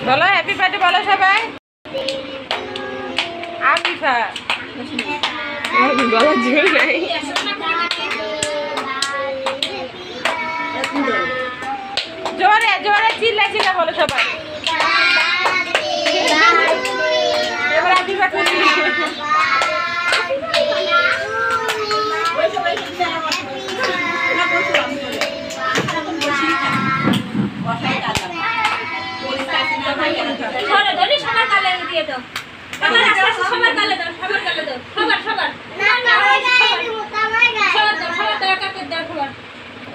বলো happy birthday বলো সবাই। আফিফা বলা জোর নাই। জোরে জোরে চিল্লা চিল্লা বলো সবাই। এবার আফিফা খুশি।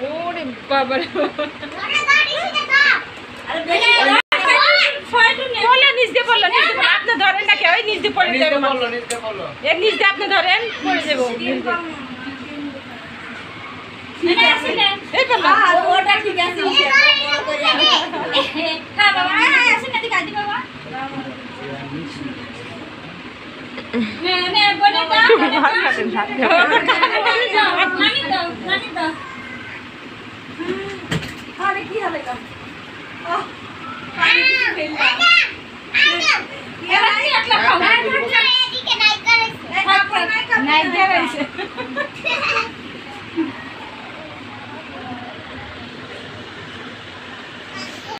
ওরে বাবা আপনি ধরেন না কেউ নিজ দিয়ে পড়ে যাবে। নিজ দিয়ে আপনি ধরেন পড়ে যাবো। ওটা ঠিক আছে কি হবে নাই